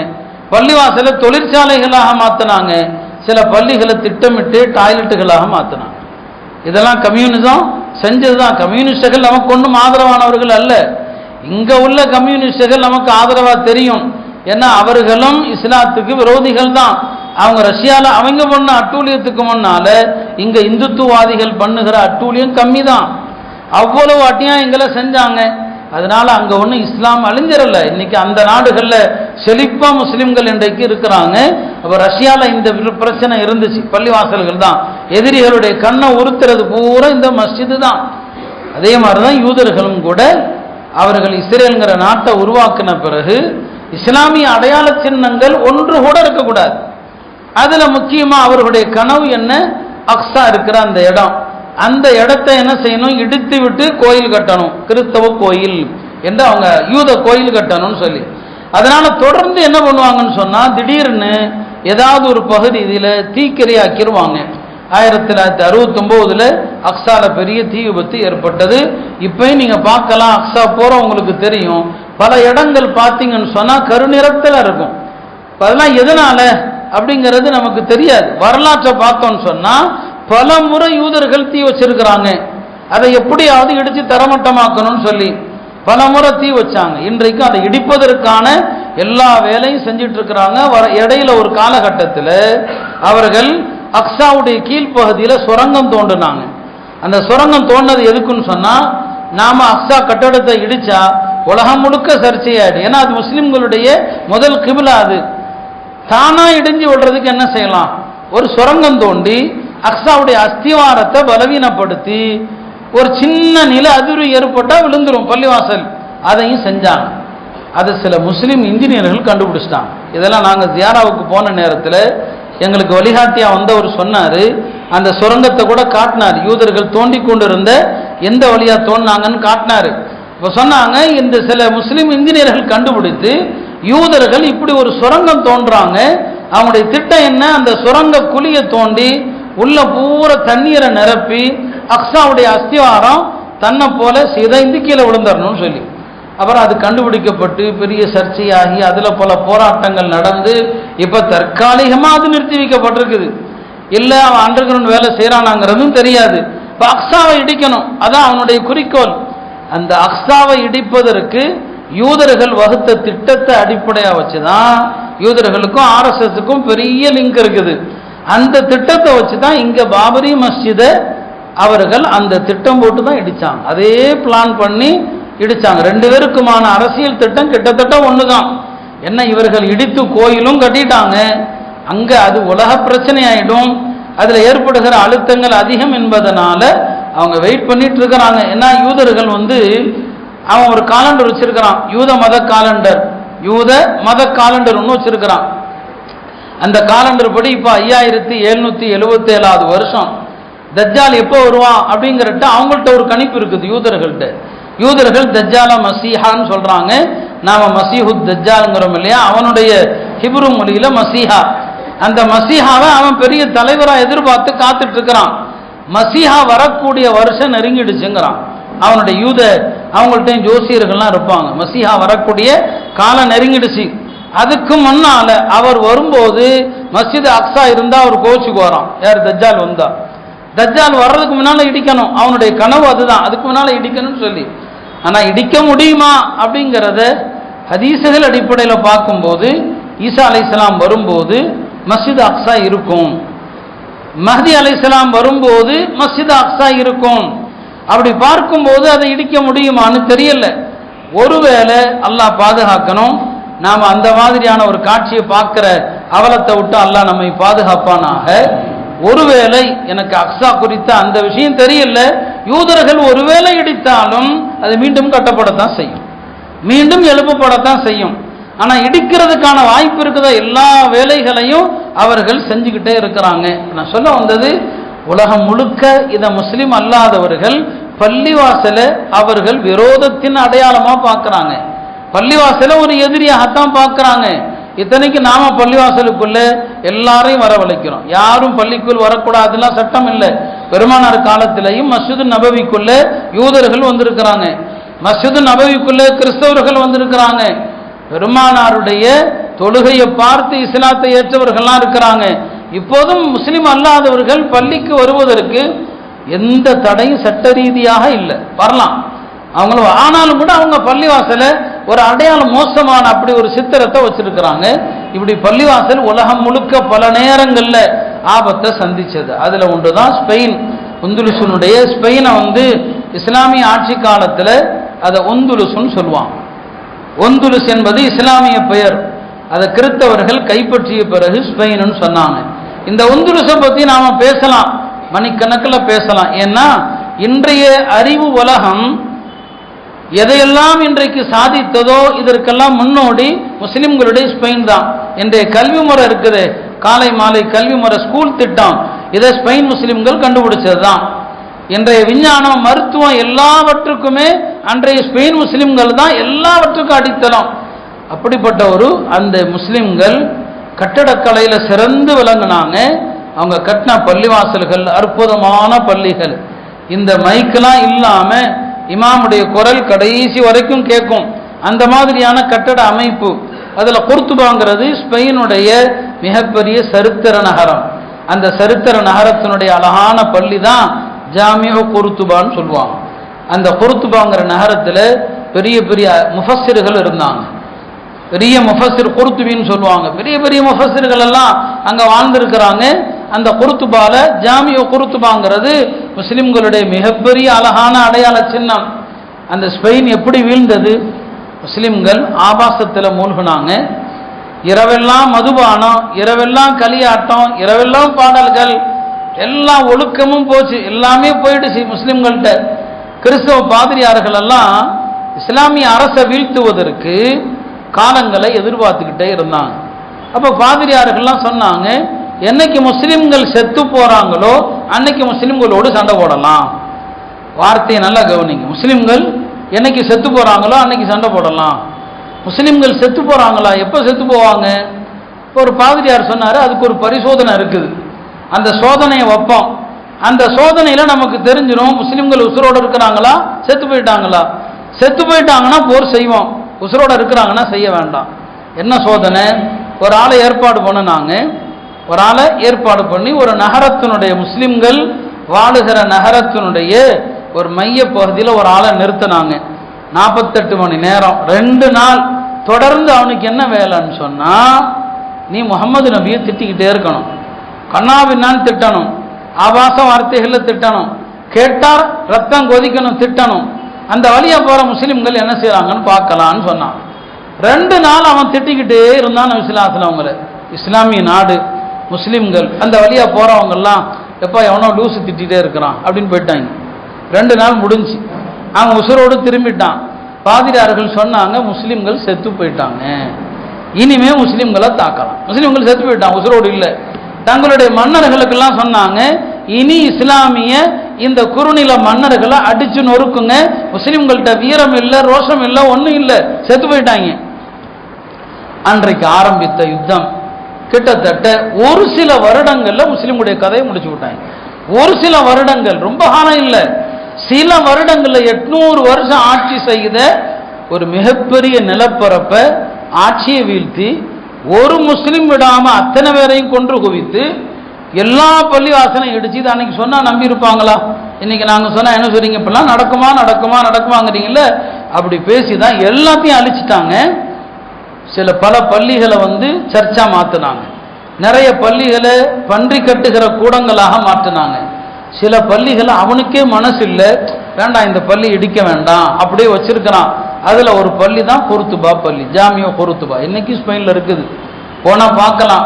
Speaker 1: பள்ளிவாசலை தொழிற்சாலைகளாக மாற்றினாங்க, சில பள்ளிகளை திட்டமிட்டு டாய்லெட்டுகளாக மாற்றினாங்க. இதெல்லாம் கம்யூனிசம் செஞ்சது தான். கம்யூனிஸ்டுகள் நமக்கு ஒன்றும் ஆதரவானவர்கள் அல்ல. இங்கே உள்ள கம்யூனிஸ்டுகள் நமக்கு ஆதரவாக தெரியும், ஏன்னா அவர்களும் இஸ்லாத்துக்கு விரோதிகள் தான். அவங்க ரஷ்யாவில் அவங்க பண்ண அட்டூழியத்துக்கு முன்னால இங்கே இந்துத்துவாதிகள் பண்ணுகிற அட்டூழியம் கம்மி தான். அவ்வளவு அட்டியாயங்களை செஞ்சாங்க. அதனால அங்கே ஒன்றும் இஸ்லாம் அழிஞ்சிடல. இன்னைக்கு அந்த நாடுகளில் செழிப்பாக முஸ்லிம்கள் இன்றைக்கு இருக்கிறாங்க. அப்போ ரஷ்யாவில் இந்த பிரச்சனை இருந்துச்சு, பள்ளிவாசல்கள் தான். எதிரிகளுடைய கண்ணை உறுத்துறது பூரா இந்த மஸ்ஜிது தான். அதே மாதிரி தான் யூதர்களும் கூட அவர்கள் இஸ்ரேலுங்கிற நாட்டை உருவாக்கின பிறகு இஸ்லாமிய அடையாள சின்னங்கள் ஒன்று கூட இருக்கக்கூடாது. அதில் முக்கியமாக அவர்களுடைய கனவு என்ன, அக்ஸா இருக்கிற அந்த இடம், அந்த இடத்தை என்ன செய்யணும், இடித்து விட்டு கோயில் கட்டணும், கிறிஸ்தவ கோயில் என்று அவங்க யூத கோயில் கட்டணும்னு சொல்லி. அதனால தொடர்ந்து என்ன பண்ணுவாங்கன்னு சொன்னால், திடீர்னு ஏதாவது ஒரு பகுதி இதில் தீக்கிரையாக்கிடுவாங்க. 1969 அக்ஸால பெரிய தீ விபத்து ஏற்பட்டது. இப்பயும் நீங்கள் பார்க்கலாம், அக்ஸா போகிறவங்களுக்கு தெரியும், பல இடங்கள் பார்த்தீங்கன்னு சொன்னால் கருநிறத்தில் இருக்கும். அதெல்லாம் எதனால அப்படிங்கிறது நமக்கு தெரியாது. வரலாற்றை பார்த்தோன்னு சொன்னால் பல முறை யூதர்கள் தீ வச்சிருக்கிறாங்க, அதை எப்படியாவது இடித்து தரமட்டமாக்கணும்னு சொல்லி பல முறை தீ வச்சாங்க. இன்றைக்கு அதை இடிப்பதற்கான எல்லா வேலையும் செஞ்சிட்டு இருக்கிறாங்க. இடையில ஒரு காலகட்டத்தில் அவர்கள் அக்ஸாவுடைய கீழ்ப்பகுதியில் சுரங்கம் தோண்டினாங்க. அந்த சுரங்கம் தோண்டினது எதுக்குன்னு சொன்னால், நாம அக்ஸா கட்டடத்தை இடிச்சா உலகம் முழுக்க சர்ச்சையாயிடு. ஏன்னா அது முஸ்லிம்களுடைய முதல் கிபிலா. அது தானா இடிஞ்சு விடுறதுக்கு என்ன செய்யலாம், ஒரு சுரங்கம் தோண்டி அக்ஸாவுடைய அஸ்திவாரத்தை பலவீனப்படுத்தி ஒரு சின்ன நில அதிர்வு ஏற்பட்டால் விழுந்துரும் பள்ளிவாசல். அதையும் செஞ்சாங்க. அது சில முஸ்லீம் இன்ஜினியர்கள் கண்டுபிடிச்சிட்டாங்க. இதெல்லாம் நாங்கள் ஜியாராவுக்கு போன நேரத்தில் எங்களுக்கு வழிகாட்டியாக வந்தவர் சொன்னார், அந்த சுரங்கத்தை கூட காட்டினார். யூதர்கள் தோண்டி கொண்டிருந்த எந்த வழியா தோண்டினாங்கன்னு காட்டினாரு. இப்போ சொன்னாங்க, இந்த சில முஸ்லீம் இன்ஜினியர்கள் கண்டுபிடித்து யூதர்கள் இப்படி ஒரு சுரங்கம் தோன்றாங்க, அவங்களுடைய திட்டம் என்ன, அந்த சுரங்க குழியை தோண்டி உள்ள பூரா தண்ணீரை நிரப்பி அக்ஸாவுடைய அஸ்திவாரம் தன்னை போல சிதைந்து கீழே விழுந்துடணும்னு சொல்லி, அப்புறம் அது கண்டுபிடிக்கப்பட்டு பெரிய சர்ச்சையாகி அதில் பல போராட்டங்கள் நடந்து இப்போ தற்காலிகமாக அது நிறுத்தி வைக்கப்பட்டிருக்குது. இல்லை அவன் அண்டர் கிரவுண்ட் வேலை செய்கிறானாங்கிறதும் தெரியாது. இப்போ அக்ஸாவை இடிக்கணும், அதான் அவனுடைய குறிக்கோள். அந்த அக்ஸாவை இடிப்பதற்கு யூதர்கள் வகுத்த திட்டத்தை அடிப்படையாக வச்சு தான் யூதர்களுக்கும் ஆர்எஸ்எஸ்க்கும் பெரிய லிங்க் இருக்குது. அந்த திட்டத்தை வச்சு தான் இங்கே பாபரி மஸ்ஜிதை அவர்கள் அந்த திட்டம் போட்டு தான் இடித்தாங்க. அதே பிளான் பண்ணி இடித்தாங்க. ரெண்டு பேருக்குமான அரசியல் திட்டம் கிட்டத்தட்ட ஒன்று தான். என்ன, இவர்கள் இடித்து கோயிலும் கட்டிட்டாங்க, அங்கே அது உலக பிரச்சனை ஆகிடும், அதில் ஏற்படுகிற அழுத்தங்கள் அதிகம் என்பதனால அவங்க வெயிட் பண்ணிட்டு இருக்கிறாங்க. ஏன்னா யூதர்கள் அவன் ஒரு காலண்டர் வச்சிருக்கிறான், யூத மத காலண்டர், யூத மத காலண்டர் ஒன்று வச்சிருக்கிறான். அந்த காலண்டர் படி இப்போ 5777வது வருஷம் தஜ்ஜால் எப்போ வருவான் அப்படிங்கிறட்ட அவங்கள்ட்ட ஒரு கணிப்பு இருக்குது யூதர்கள்ட்ட. யூதர்கள் தஜ்ஜால மசீஹான்னு சொல்றாங்க, நாம மசீஹுத் தஜ்ஜாலுங்கிறோம் இல்லையா, அவனுடைய ஹிப்ரு மொழியில மசீஹா. அந்த மசீஹாவை அவன் பெரிய தலைவராக எதிர்பார்த்து காத்துட்டு இருக்கிறான். மசீஹா வரக்கூடிய வருஷம் நெருங்கிடுச்சுங்கிறான். அவனுடைய யூத அவங்கள்ட்ட ஜோசியர்கள்லாம் இருப்பாங்க, மசீஹா வரக்கூடிய காலம் நெருங்கிடுச்சு. அதுக்கு முன்னால அவர் வரும்போது மஸ்ஜித் அக்ஸா இருந்தா அவர் கோச்சுக்கு வரான். யார், தஜ்ஜால் வந்தா. தஜ்ஜால் வர்றதுக்கு முன்னால இடிக்கணும், அவனுடைய கனவு அதுதான், அதுக்கு முன்னால இடிக்கணும்னு சொல்லி. ஆனா இடிக்க முடியுமா அப்படிங்கிறத ஹதீஸுகள் அடிப்படையில் பார்க்கும்போது ஈசா அலைஹிஸ்ஸலாம் வரும்போது மஸ்ஜித் அக்ஸா இருக்கும், மஹ்தி அலைஹிஸ்ஸலாம் வரும்போது மஸ்ஜித் அக்ஸா இருக்கும். அப்படி பார்க்கும்போது அதை இடிக்க முடியுமான்னு தெரியல. ஒருவேளை அல்லாஹ் பாதுகாக்கணும், நாம் அந்த மாதிரியான ஒரு காட்சியை பார்க்கிற அவலத்தை விட்டு அல்லாஹ் நம்மை பாதுகாப்பானாக. ஒருவேளை எனக்கு அக்ஸா குறித்த அந்த விஷயம் தெரியல, யூதர்கள் ஒருவேளை இடித்தாலும் அது மீண்டும் கட்டப்படத்தான் செய்யும், மீண்டும் எழுப்பப்படத்தான் செய்யும். ஆனா இடிக்கிறதுக்கான வாய்ப்பு இருக்குதா, எல்லா வேலைகளையும் அவர்கள் செஞ்சுக்கிட்டே இருக்கிறாங்க. நான் சொல்ல வந்தது, உலகம் முழுக்க இதை முஸ்லிம் அல்லாதவர்கள் பள்ளிவாசல அவர்கள் விரோதத்தின் அடையாளமா பார்க்கிறாங்க, பள்ளிவாசல ஒரு எதிரியாகத்தான் பார்க்கிறாங்க. இத்தனைக்கு நாம பள்ளிவாசலுக்குள்ள எல்லாரையும் வரவழைக்கிறோம், யாரும் பள்ளிக்குள் வரக்கூடாதுலாம் சட்டம் இல்லை. பெருமானார் காலத்திலையும் மஸ்ஜிது நபவிக்குள்ள யூதர்கள் வந்திருக்கிறாங்க, மஸ்ஜிது நபவிக்குள்ள கிறிஸ்தவர்கள் வந்திருக்கிறாங்க. பெருமானாருடைய தொழுகையை பார்த்து இஸ்லாத்தை ஏற்றவர்கள்லாம் இருக்கிறாங்க. இப்போதும் முஸ்லிம் அல்லாதவர்கள் பள்ளிக்கு வருவதற்கு எந்த தடையும் சட்ட ரீதியாக இல்லை, வரலாம் அவங்களும். ஆனாலும் கூட அவங்க பள்ளிவாசல ஒரு அடையாளம் மோசமான அப்படி ஒரு சித்திரத்தை வச்சிருக்கிறாங்க. இப்படி பள்ளிவாசல் உலகம் முழுக்க பல நேரங்களில் ஆபத்தை சந்திச்சது. அதுல ஒன்றுதான் ஸ்பெயின், உந்துலுசுனுடைய ஸ்பெயினை இஸ்லாமிய ஆட்சி காலத்தில் அதை ஒந்துலுசுன்னு சொல்லுவாங்க. ஒந்துலுஸ் என்பது இஸ்லாமிய பெயர், அதை கிறிஸ்தவர்கள் கைப்பற்றிய பிறகு ஸ்பெயின்னு சொன்னாங்க. இந்த ஒந்துலுஸை பற்றி நாம பேசலாம், மணிக்கணக்கில் பேசலாம். ஏன்னா இன்றைய அறிவு உலகம் எதையெல்லாம் இன்றைக்கு சாதித்ததோ இதற்கெல்லாம் முன்னோடி முஸ்லிம்களுடைய ஸ்பெயின் தான். இன்றைய கல்வி முறை இருக்குது, காலை மாலை கல்வி முறை, ஸ்கூல் திட்டம், இதை ஸ்பெயின் முஸ்லிம்கள் கண்டுபிடிச்சது தான். இன்றைய விஞ்ஞானம், மருத்துவம் எல்லாவற்றுக்குமே அன்றைய ஸ்பெயின் முஸ்லிம்கள் தான் எல்லாவற்றுக்கும் அடித்தளம். அப்படிப்பட்ட ஒரு அந்த முஸ்லிம்கள் கட்டடக்கலையில சிறந்து விளங்கினாங்க. அவங்க கட்டின பள்ளிவாசல்கள் அற்புதமான பள்ளிகள், இந்த மைக்கெல்லாம் இல்லாம இமாமுடைய குரல் கடைசி வரைக்கும் கேட்கும், அந்த மாதிரியான கட்டட அமைப்பு. அதுல குர்துபாங்கிறது ஸ்பெயினுடைய மிகப்பெரிய சரித்திர நகரம். அந்த சரித்திர நகரத்தினுடைய அழகான பள்ளி தான் ஜாமியோ குர்துபான்னு சொல்லுவாங்க. அந்த குர்துபாங்கிற நகரத்துல பெரிய பெரிய முஃபஸ்ஸிர்கள் இருந்தாங்க, பெரிய முஃபஸ்ஸிர் குர்துபின்னு சொல்லுவாங்க. பெரிய பெரிய முஃபஸ்ஸிர்கள் எல்லாம் அங்க வாழ்ந்திருக்கிறாங்க. அந்த குர்துபால ஜாமியோ குர்துபாங்கிறது முஸ்லிம்களுடைய மிகப்பெரிய அழகான அடையாள சின்னம். அந்த ஸ்பெயின் எப்படி வீழ்ந்தது, முஸ்லிம்கள் ஆபாசத்தில் மூழ்கினாங்க. இரவெல்லாம் மதுபானம், இரவெல்லாம் களியாட்டம், இரவெல்லாம் பாடல்கள், எல்லா ஒழுக்கமும் போச்சு, எல்லாமே போயிடுச்சு முஸ்லிம்கள்ட்ட. கிறிஸ்தவ பாதிரியார்கள் எல்லாம் இஸ்லாமிய அரசை வீழ்த்துவதற்கு காலங்களை எதிர்பார்த்துக்கிட்டே இருந்தாங்க. அப்போ பாதிரியார்கள்லாம் சொன்னாங்க, என்னைக்கு முஸ்லிம்கள் செத்து போறாங்களோ அன்னைக்கு முஸ்லிம்களோடு சண்டை போடலாம். வார்த்தையை நல்லா கவனிங்க. முஸ்லிம்கள் என்னைக்கு செத்து போறாங்களோ அன்னைக்கு சண்டை போடலாம். முஸ்லிம்கள் செத்து போறாங்களா, எப்போ செத்து போவாங்க? ஒரு பாதிரியார் சொன்னாரு, அதுக்கு ஒரு பரிசோதனை இருக்குது, அந்த சோதனையை வைப்போம். அந்த சோதனையில நமக்கு தெரிஞ்சிடும் முஸ்லிம்கள் உசுரோடு இருக்கிறாங்களா செத்து போயிட்டாங்களா. செத்து போயிட்டாங்கன்னா போர் செய்வோம், உசுரோட இருக்கிறாங்கன்னா செய்ய வேண்டாம். என்ன சோதனை? ஒரு ஆளை ஏற்பாடு பண்ணாங்க, ஒரு ஆளை ஏற்பாடு பண்ணி ஒரு நகரத்தினுடைய முஸ்லிம்கள் வாழுகிற நகரத்தினுடைய ஒரு மைய பகுதியில் ஒரு ஆளை நிறுத்தினாங்க. 48 மணி நேரம் 2 நாள் தொடர்ந்து அவனுக்கு என்ன வேலைன்னு சொன்னா, நீ முகமது நபியை திட்டிக்கிட்டே இருக்கணும், கண்ணாபின்னான்னு திட்டணும், ஆபாச வார்த்தைகளில் திட்டணும், கேட்டார் ரத்தம் கொதிக்கணும் திட்டணும். அந்த வழியா போற முஸ்லிம்கள் என்ன செய்யறாங்கன்னு பார்க்கலான்னு சொன்னான். 2 நாள் அவன் திட்டிக்கிட்டே இருந்தான் விசுவாசத்தில். அவங்கள இஸ்லாமிய நாடு முஸ்லிம்கள் அந்த வழியா போறவங்க எல்லாம் எப்ப எவனோ லூசு திட்டிகிட்டே இருக்கிறான் அப்படின்னு போயிட்டாங்க. 2 நாள் முடிஞ்சு அவன் உசுரோடு திரும்பிட்டான். பாதிரியார்கள் சொன்னாங்க, முஸ்லிம்கள் செத்து போயிட்டாங்க, இனிமே முஸ்லிம்களை தாக்கலாம். முஸ்லிம்கள் செத்து போயிட்டான், உசுரோடு இல்லை. தங்களுடைய மன்னர்களுக்கெல்லாம் சொன்னாங்க, இனி இஸ்லாமிய இந்த குறுநில மன்னர்களை அடிச்சு நொறுக்குங்க, முஸ்லிம்கள்ட்ட வீரம் இல்லை, ரோஷம் இல்லை, ஒன்றும் இல்லை, செத்து போயிட்டாங்க. அன்றைக்கு ஆரம்பித்த யுத்தம் கிட்டத்தட்ட ஒரு சில வருடங்கள்ல முஸ்லிம்களுடைய கதையை முடிச்சு விட்டாங்க. ஒரு சில வருடங்கள், ரொம்ப காலம் இல்லை, சில வருடங்கள்ல 800 வருஷம் ஆட்சி செய்த ஒரு மிகப்பெரிய நிலப்பரப்ப ஆட்சியை வீழ்த்தி, ஒரு முஸ்லிம் விடாம அத்தனை பேரையும் கொன்று குவித்து, எல்லா பள்ளிவாசலையும் இடிச்சு. இது அன்னைக்கு சொன்னா நம்பி இருப்பாங்களா? இன்னைக்கு நாங்க சொன்னா என்ன சொல்றீங்க, இப்பெல்லாம் நடக்குமா நடக்குமா நடக்குமாங்கிறீங்கல்ல, அப்படி பேசிதான் எல்லாத்தையும் அழிச்சிட்டாங்க. பல பள்ளிகளை சர்ச்சா மாத்தினாங்க, நிறைய பள்ளிகளை பன்றி கட்டுகிற கூடங்களாக மாற்றினாங்க. சில பள்ளிகளை அவனுக்கே மனசு இல்லை, வேண்டாம் இந்த பள்ளி இடிக்க வேண்டாம் அப்படியே வச்சிருக்கிறான். அதுல ஒரு பள்ளி தான் குருத்துபா பள்ளி, ஜாமியோ குருத்துபா, இன்னைக்கு ஸ்பெயின்ல இருக்குது, போனா பார்க்கலாம்.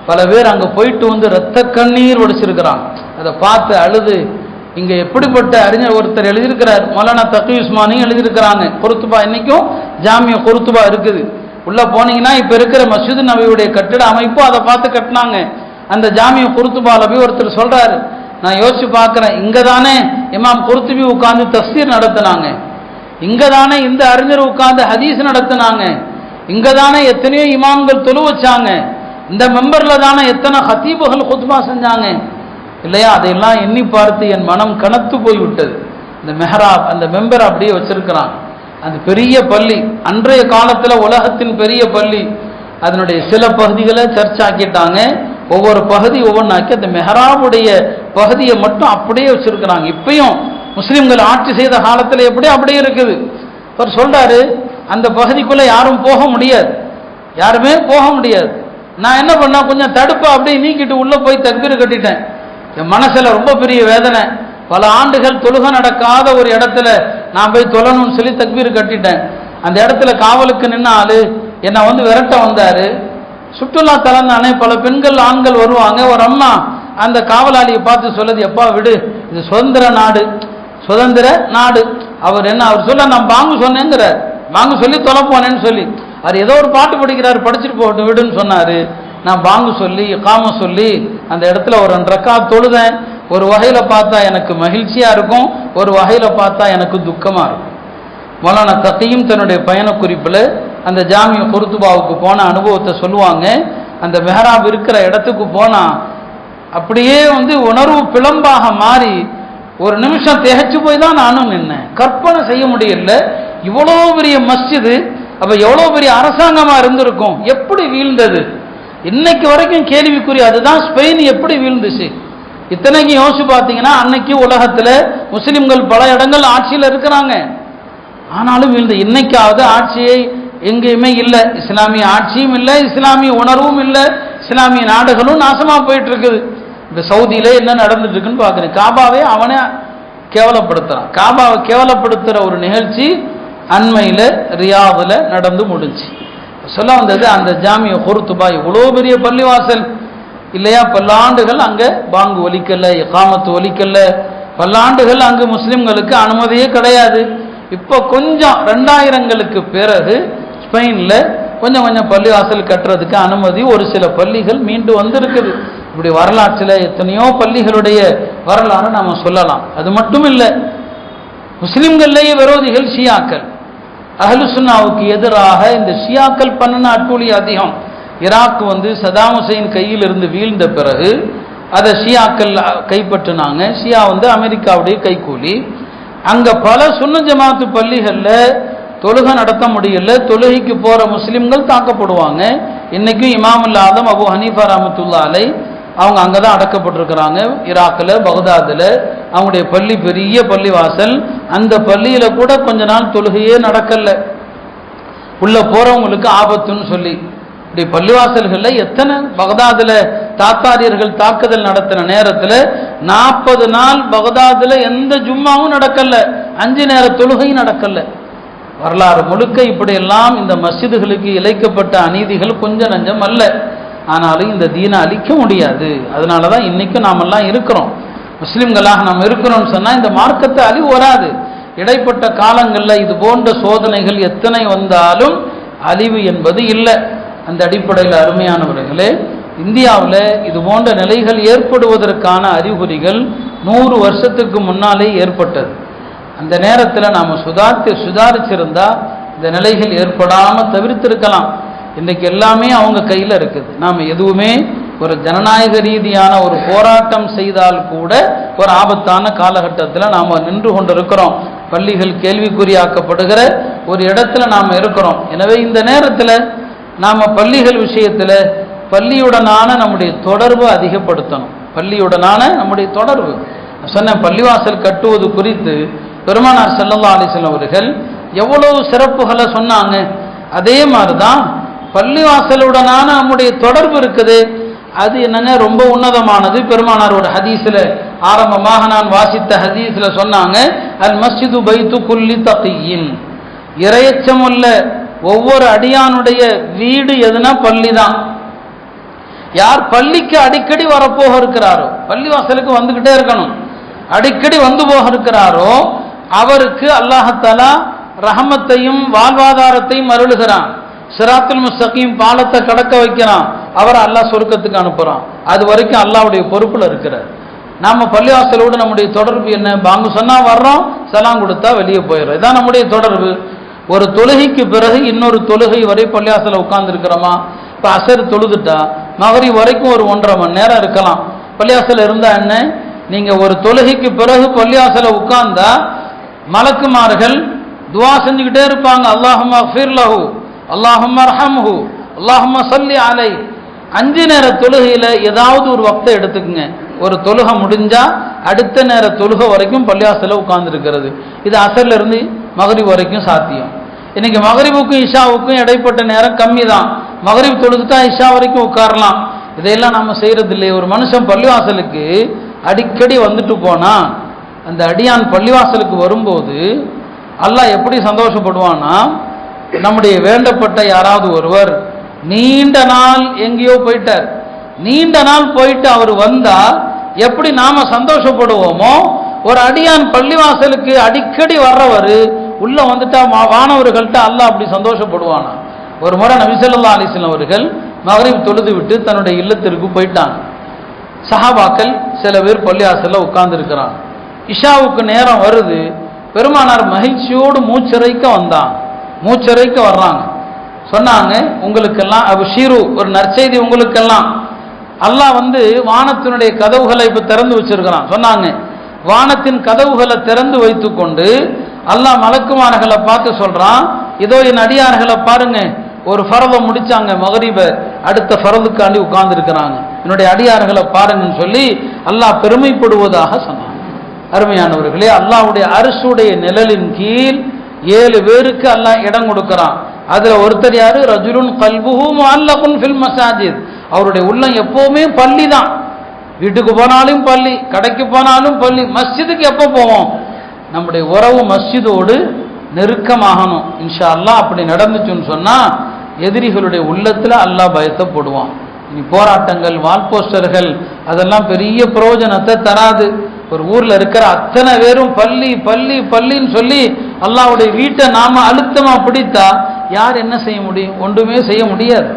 Speaker 1: பல பேர் அங்க போயிட்டு ரத்த கண்ணீர் வடிச்சிருக்கிறான். அதை பார்த்து அழுது, இங்க எப்படிப்பட்ட அறிஞர் ஒருத்தர் எழுதியிருக்கிறார், மௌலானா தகி உஸ்மானியும் எழுதியிருக்கிறாங்க. குருத்துபா இன்னைக்கும் ஜாமியோ குருத்துபா இருக்குது. உள்ள போனீங்கன்னா இப்ப இருக்கிற மஸ்ஜித் நபியுடைய கட்டிட அமைப்பு அதை பார்த்து கட்டினாங்க. அந்த ஜாமியோ குருத்துபால போய் ஒருத்தர் சொல்றாரு, நான் யோசிச்சு பார்க்கிறேன், இங்க தானே இமாம் குர்துபி உட்கார்ந்து தஃசீர் நடத்தினாங்க, இங்க தானே இந்த அறிஞர் உட்கார்ந்து ஹதீஸ் நடத்தினாங்க, இங்க தானே எத்தனையோ இமாம்கள் தொழு வச்சாங்க, இந்த மெம்பர்ல தானே எத்தனை ஹதீபுகள் குத்பா செஞ்சாங்க இல்லையா? அதையெல்லாம் எண்ணி பார்த்து என் மனம் கனத்து போய் விட்டது. இந்த மெஹராப், அந்த மெம்பர் அப்படியே வச்சிருக்கிறான். அந்த பெரிய பள்ளி, அன்றைய காலத்துல உலகத்தின் பெரிய பள்ளி, அதனுடைய சில பகுதிகளை சர்ச் ஆக்கிட்டாங்க. ஒவ்வொரு பகுதி ஒவ்வொன்றாக்கி அந்த மெஹராபுடைய பகுதியை மட்டும் அப்படியே வச்சிருக்கிறாங்க. இப்பயும் முஸ்லிம்கள் ஆட்சி செய்த காலத்தில் எப்படி அப்படியே இருக்குது. அவர் சொல்றாரு, அந்த பகுதிக்குள்ள யாரும் போக முடியாது, யாருமே போக முடியாது. நான் என்ன பண்ண, கொஞ்சம் தடுப்பை அப்படியே நீக்கிட்டு உள்ள போய் தக்பீர் கட்டிட்டேன். என் மனசுல ரொம்ப பெரிய வேதனை, பல ஆண்டுகள் தொழுகை நடக்காத ஒரு இடத்துல நான் போய் தொழணும்னு சொல்லி தக்பீர் கட்டிட்டேன். அந்த இடத்துல காவலுக்கு நின்ன ஆளு என்னை விரட்ட வந்தாரு. சுற்றுலா தலம் தானே, பல பெண்கள் ஆண்கள் வருவாங்க. ஒரு அம்மா அந்த காவலாளியை பார்த்து சொல்லுது, எப்பா விடு, இது சுதந்திர நாடு, சுதந்திர நாடு. அவர் என்ன, அவர் சொல்ல நான் பாங்கு சொன்னேங்கிறார், பாங்கு சொல்லி தொலை போனேன்னு சொல்லி, அவர் ஏதோ ஒரு பாட்டு படிக்கிறார், படிச்சுட்டு போட்டு விடுன்னு சொன்னாரு. நான் பாங்கு சொல்லி இகாம சொல்லி அந்த இடத்துல ஒரு 2 ரக்காத் தொழுதேன். ஒரு வகையில பார்த்தா எனக்கு மகிழ்ச்சியா இருக்கும், ஒரு வகையில பார்த்தா எனக்கு துக்கமா இருக்கும். மௌலானா தகியும் தன்னுடைய பயண குறிப்பில் அந்த ஜாமியோ குர்துபாவுக்கு போன அனுபவத்தை சொல்லுவாங்க. அந்த மெஹராப் இருக்கிற இடத்துக்கு போனா அப்படியே உணர்வு பிளம்பாக மாறி ஒரு நிமிஷம் திகைச்சு போய் தான் நானும் நின்னேன். கற்பனை செய்ய முடியல, இவ்வளோ பெரிய மஸ்ஜிது, அப்ப எவ்வளோ பெரிய அரசாங்கமா இருந்திருக்கும், எப்படி வீழ்ந்தது இன்னைக்கு வரைக்கும் கேள்விக்குறி. அதுதான் ஸ்பெயின் எப்படி வீழ்ந்துச்சு. இத்தனைக்கு யோசிச்சு பார்த்தீங்கன்னா, அன்னைக்கு உலகத்துல முஸ்லிம்கள் பல இடங்கள் ஆட்சியில் இருக்கிறாங்க, ஆனாலும் வீழ்ந்து இன்னைக்காவது ஆட்சியை எங்கேயுமே இல்லை, இஸ்லாமிய ஆட்சியும் இல்லை, இஸ்லாமிய உணர்வும் இல்லை, இஸ்லாமிய நாடுகளும் நாசமா போயிட்டு இருக்குது. இப்ப சவுதியில என்ன நடந்துட்டு இருக்குன்னு பாக்குறேன். காபாவே அவனே கேவலப்படுத்துறான். காபாவை கேவலப்படுத்துற ஒரு நிகழ்ச்சி அண்மையில ரியாதுல நடந்து முடிஞ்சு. சொல்ல வந்தது, அந்த ஜாமியோ குர்துபா இவ்வளோ பெரிய பள்ளிவாசல் இல்லையா, பல்லாண்டுகள் அங்க பாங்கு ஒலிக்கல, இகாமத்து ஒலிக்கல, பல்லாண்டுகள் அங்கு முஸ்லிம்களுக்கு அனுமதியே கிடையாது. இப்போ கொஞ்சம் 2000ங்களுக்கு பிறகு ஸ்பெயின்ல கொஞ்சம் கொஞ்சம் பள்ளிவாசல் கட்டுறதுக்கு அனுமதி, ஒரு சில பள்ளிகள் மீண்டு வந்திருக்குது. இப்படி வரலாற்றில் எத்தனையோ பள்ளிகளுடைய வரலாறு நாம சொல்லலாம். அது மட்டும் இல்லை, முஸ்லிம்கள்லேயே விரோதிகள் ஷியாக்கள். அஹ்லு சுன்னாவுக்கு எதிராக இந்த ஷியாக்கள் பண்ணின அட்டூழிய அதிகம். ஈராக் சதாம் ஹுசைன் கையில் இருந்து வீழ்ந்த பிறகு அதை ஷியாக்கள் கைப்பற்றினாங்க. ஷியா அமெரிக்காவுடைய கைக்கூலி. அங்கே பல சுன்ன ஜமாத்து பள்ளிகளில் தொழுகை நடத்த முடியல. தொழுகைக்கு போகிற முஸ்லிம்கள் தாக்கப்படுவாங்க. இன்றைக்கும் இமாமுல் ஆதம் அபு ஹனீஃபா ரஹ்மத்துல்லாஹி அலைஹி அவங்க அங்கே தான் அடக்கப்பட்டிருக்கிறாங்க. ஈராக்கில் பக்தாதில் அவங்களுடைய பள்ளி பெரிய பள்ளிவாசல். அந்த பள்ளியில் கூட கொஞ்ச நாள் தொழுகையே நடக்கலை. உள்ளே போகிறவங்களுக்கு ஆபத்துன்னு சொல்லி இப்படி பள்ளிவாசல்களில் எத்தனை பக்தாதில் தாத்தாரியர்கள் தாக்குதல் நடத்தின நேரத்தில் 40 நாள் பக்தாதில் எந்த ஜும்மாவும் நடக்கலை, 5 நேர தொழுகையும் நடக்கலை. வரலாறு முழுக்க இப்படியெல்லாம் இந்த மஸ்ஜிதுகளுக்கு இழைக்கப்பட்ட அநீதிகள் கொஞ்சம் நஞ்சம் அல்ல. ஆனாலும் இந்த தீனை அழிக்க முடியாது. அதனால தான் இன்றைக்கும் நாமெல்லாம் இருக்கிறோம், முஸ்லிம்களாக நாம் இருக்கிறோம்னு சொன்னால் இந்த மார்க்கத்தை அழிவு வராது. இடைப்பட்ட காலங்களில் இது போன்ற சோதனைகள் எத்தனை வந்தாலும் அழிவு என்பது இல்லை. அந்த அடிப்படையில் அருமையானவர்களே, இந்தியாவில் இது போன்ற நிலைகள் ஏற்படுவதற்கான அறிகுறிகள் 100 வருஷத்துக்கு முன்னாலே ஏற்பட்டது. அந்த நேரத்தில் நாம் சுதாரிச்சிருந்தால் இந்த நிலைகள் ஏற்படாமல் தவிர்த்திருக்கலாம். இன்றைக்கு எல்லாமே அவங்க கையில் இருக்குது. நாம் எதுவுமே ஒரு ஜனநாயக ரீதியான ஒரு போராட்டம் செய்தால் கூட ஒரு ஆபத்தான காலகட்டத்தில் நாம் நின்று கொண்டிருக்கிறோம். பள்ளிகள் கேள்விக்குறியாக்கப்படுகிற ஒரு இடத்துல நாம் இருக்கிறோம். எனவே இந்த நேரத்தில் நாம் பள்ளிகள் விஷயத்தில் பள்ளியுடனான நம்முடைய தொடர்பு அதிகப்படுத்தணும். பள்ளியுடனான நம்முடைய தொடர்பு சொன்ன பள்ளிவாசல் கட்டுவது குறித்து பெருமானார் ஸல்லல்லாஹு அலைஹி வஸல்லம் அவர்கள் எவ்வளவு சிறப்புகளை சொன்னாங்க. அதே மாதிரி தான் பள்ளிவாசலுடனான நம்முடைய தொடர்பு இருக்குது. அது என்னங்க ரொம்ப உன்னதமானது. பெருமானார் ஒரு ஹதீஸில் ஆரம்பமாக நான் வாசித்த ஹதீஸில் சொன்னாங்க, அல் மஸ்ஜிது பைத்து குல்லி தகியின், இறையச்சமுள்ள ஒவ்வொரு அடியானுடைய வீடு எதுனா பள்ளி தான். யார் பள்ளிக்கு அடிக்கடி வரப்போக இருக்கிறாரோ, பள்ளிவாசலுக்கு வந்துக்கிட்டே இருக்கணும், அடிக்கடி வந்து போக இருக்கிறாரோ அவருக்கு அல்லாஹ்தஆலா ரஹமத்தையும் வாழ்வாதாரத்தையும் அருளுகிறான். சிராத்துல் முஸ்தகீம் பாலத்தை கடக்க வைக்கிறான். அவரை அல்லாஹ் சொர்க்கத்துக்கு அனுப்புகிறான். அது வரைக்கும் அல்லாஹ்வுடைய பொறுப்பில் இருக்கிறார். நாம் பள்ளிவாசலோடு நம்முடைய தொடர்பு என்ன? பாங்கு சொன்னால் வர்றோம், சலாம் கொடுத்தா வெளியே போயிடும். இதான் நம்முடைய தொடர்பு. ஒரு தொழுகைக்கு பிறகு இன்னொரு தொழுகை வரை பள்ளிவாசலில் உட்கார்ந்துருக்கிறோமா? இப்போ அசர் தொழுதுட்டா மகரிப் வரைக்கும் ஒரு 1.5 மணி நேரம் இருக்கலாம். பள்ளிவாசலில் இருந்தால் என்ன? நீங்கள் ஒரு தொழுகைக்கு பிறகு பள்ளிவாசலில் உட்கார்ந்தா மலக்குமார்கள் துவா செஞ்சுக்கிட்டே இருப்பாங்க. அல்லாஹும்ம அஃபிர் லஹு, அல்லாஹும்ம அர்ஹம்ஹு, அல்லாஹும்ம ஸல்லி அலைஹி. 5 நேர தொழுகையில் ஏதாவது ஒரு வக்தை எடுத்துக்குங்க. ஒரு தொழுகை முடிஞ்சா அடுத்த நேர தொழுகை வரைக்கும் பள்ளிவாசலில் உட்கார்ந்துருக்கிறது. இது அசர்ல இருந்து மகரிப் வரைக்கும் சாத்தியம். இன்னைக்கு மகரிபுக்கும் இஷாவுக்கும் இடைப்பட்ட நேரம் கம்மி தான். மகரிப் தொழுதுட்டா இஷா வரைக்கும் உட்காரலாம். இதையெல்லாம் நம்ம செய்யறது இல்லையே. ஒரு மனுஷன் பள்ளிவாசலுக்கு அடிக்கடி வந்துட்டு போனா அந்த அடியான் பள்ளிவாசலுக்கு வரும்போது அல்லாஹ் எப்படி சந்தோஷப்படுவான்னா, நம்முடைய வேண்டப்பட்ட யாராவது ஒருவர் நீண்ட நாள் எங்கேயோ போயிட்டார், நீண்ட நாள் போயிட்டு அவர் வந்தா எப்படி நாம சந்தோஷப்படுவோமோ, ஒரு அடியான் பள்ளிவாசலுக்கு அடிக்கடி வர்றவர் உள்ள வந்துட்டா வானவர்கள்ட்ட அல்லாஹ் அப்படி சந்தோஷப்படுவானா. ஒரு முறை நபி ஸல்லல்லாஹு அலைஹி வஸல்லம் அவர்கள் மகரிப் தொழுது விட்டு தன்னுடைய இல்லத்திற்கு போயிட்டாங்க. சஹாபாக்கள் சில பேர் பள்ளிவாசலில் உட்கார்ந்துருக்கிறாங்க. இஷாவுக்கு நேரம் வருது. பெருமானார் மகிழ்ச்சியோடு மூச்சரைக்க வந்தாங்க. மூச்சரைக்க வர்றாங்க. சொன்னாங்க, உங்களுக்கெல்லாம் அபுஷீரு, ஒரு நற்செய்தி உங்களுக்கெல்லாம். அல்லாஹ் வானத்தினுடைய கதவுகளை இப்போ திறந்து வச்சிருக்கிறான். சொன்னாங்க, வானத்தின் கதவுகளை திறந்து வைத்து கொண்டு அல்லாஹ் மலக்குமார்களை பார்த்து சொல்றான், இதோ என் அடியார்களை பாருங்க, ஒரு ஃபரதை முடிச்சாங்க மகரிப, அடுத்த ஃபரதுக்காண்டி உட்கார்ந்து இருக்கிறாங்க, என்னுடைய அடியார்களை பாருங்கன்னு சொல்லி அல்லாஹ் பெருமைப்படுவதாக சொன்னாங்க. அருமையானவர்களே, அல்லாஹ்வுடைய அர்ஷுடைய நிழலின் கீழ் 7 பேருக்கு அல்லாஹ் இடம் கொடுக்கிறான். அதுல ஒருத்தர் யாரு? ரஜுலுன் கல்புஹு முஅல்லகுன் ஃபில் மசாஜித். அவருடைய உள்ளம் எப்பவுமே பள்ளி தான். வீட்டுக்கு போனாலும் பள்ளி, கடைக்கு போனாலும் பள்ளி. மஸ்ஜிதுக்கு எப்போ போவோம்? நம்முடைய உறவு மஸ்ஜிதோடு நெருக்கமாகணும். இன்ஷா அல்லாஹ் அப்படி நடந்துச்சுன்னு சொன்னா எதிரிகளுடைய உள்ளத்துல அல்லாஹ் பயத்தை போடுவான். இனி போராட்டங்கள், வால் போஸ்டர்கள் அதெல்லாம் பெரிய பிரயோஜனத்தை தராது. ஒரு ஊர்ல இருக்கிற அத்தனை பேரும் பள்ளி பள்ளி பள்ளின்னு சொல்லி அல்லாஹ்வுடைய வீட்டை நாம அழுத்தமா பிடித்தா யார் என்ன செய்ய முடியும்? ஒன்றுமே செய்ய முடியாது.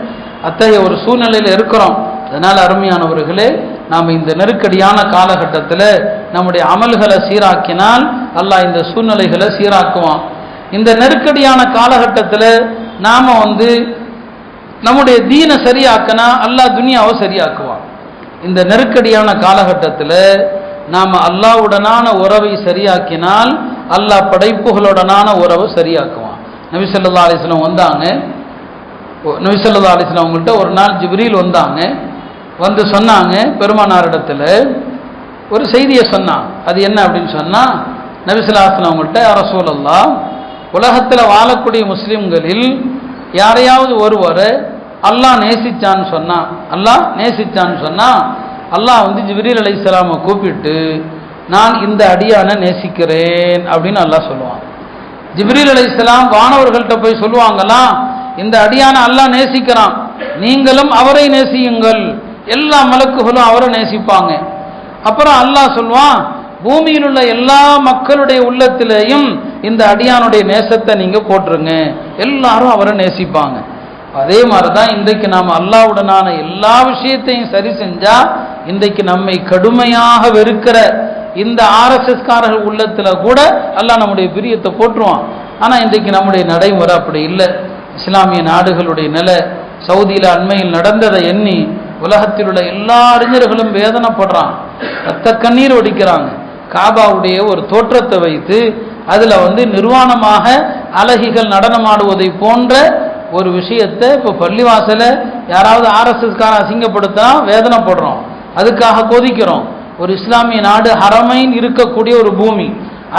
Speaker 1: அத்தகைய ஒரு சூழ்நிலையில் இருக்கிறோம். அதனால அருமையானவர்களே, நாம் இந்த நெருக்கடியான காலகட்டத்தில் நம்முடைய அமல்களை சீராக்கினால் அல்லாஹ் இந்த சூழ்நிலைகளை சீராக்குவான். இந்த நெருக்கடியான காலகட்டத்தில் நாம நம்முடைய தீனை சரியாக்கினா அல்லாஹ் துனியாவை சரியாக்குவான். இந்த நெருக்கடியான காலகட்டத்தில் நாம் அல்லாஹ்வுடனான உறவை சரியாக்கினால் அல்லாஹ் படைப்புகளுடனான உறவை சரியாக்குவான். நபி ஸல்லல்லாஹு அலைஹி வஸல்லம் வந்தாங்க. நபி ஸல்லல்லாஹு அலைஹி வஸல்லம் அவங்கள்ட்ட ஒரு நாள் ஜிப்ரீல் வந்தாங்க. வந்து சொன்னாங்க, பெருமானாரிடத்தில் ஒரு செய்தியை சொன்னான். அது என்ன அப்படின்னு சொன்னால், நபி ஸல்லல்லாஹு அலைஹி வஸல்லம் அவங்கள்ட்ட, யா ரசூலல்லாஹ், உலகத்தில் வாழக்கூடிய முஸ்லிம்களில் யாரையாவது ஒருவர் அல்லாஹ் நேசிச்சான்னு சொன்னா அல்லாஹ் ஜிப்ரீல் அலைஹிஸ்ஸலாமை கூப்பிட்டு, நான் இந்த அடியானை நேசிக்கிறேன் அப்படின்னு அல்லாஹ் சொல்லுவான். ஜிப்ரீல் அலைஹிஸ்ஸலாம் வானவர்கள்ட்ட போய் சொல்லுவாங்களாம், இந்த அடியானை அல்லாஹ் நேசிக்கிறான், நீங்களும் அவரை நேசியுங்கள். எல்லா மலக்குகளும் அவரை நேசிப்பாங்க. அப்புறம் அல்லாஹ் சொல்லுவான், பூமியில் உள்ள எல்லா மக்களுடைய உள்ளத்திலேயும் இந்த அடியானுடைய நேசத்தை நீங்க போட்டுருங்க, எல்லாரும் அவரை நேசிப்பாங்க. அதே மாதிரிதான் இன்றைக்கு நாம் அல்லாஹ்வுடனான எல்லா விஷயத்தையும் சரி செஞ்சா இன்றைக்கு நம்மை கடுமையாக வெறுக்கிற இந்த ஆர்எஸ்எஸ் காரர்கள் உள்ளத்துல கூட அல்லாஹ் நம்முடைய பிரியத்தை போட்டுருவான். ஆனா இன்றைக்கு நம்முடைய நடைமுறை அப்படி இல்லை. இஸ்லாமிய நாடுகளுடைய நிலை, சவுதியில அண்மையில் நடந்ததை எண்ணி உலகத்தில் உள்ள எல்லா அறிஞர்களும் வேதனைப்படுறாங்க, ரத்த கண்ணீர் ஒடிக்கிறாங்க. காபாவுடைய ஒரு தோற்றத்தை வைத்து அதுல நிர்வாணமாக அழகிகள் நடனமாடுவதை போன்ற ஒரு விஷயத்தை இப்போ பள்ளிவாசல யாராவது ஆர்எஸ்எஸ் கார அசிங்கப்படுத்தினா வேதனைப்படுறோம், அதுக்காக கொதிக்கிறோம். ஒரு இஸ்லாமிய நாடு ஹரமைன் இருக்கக்கூடிய ஒரு பூமி,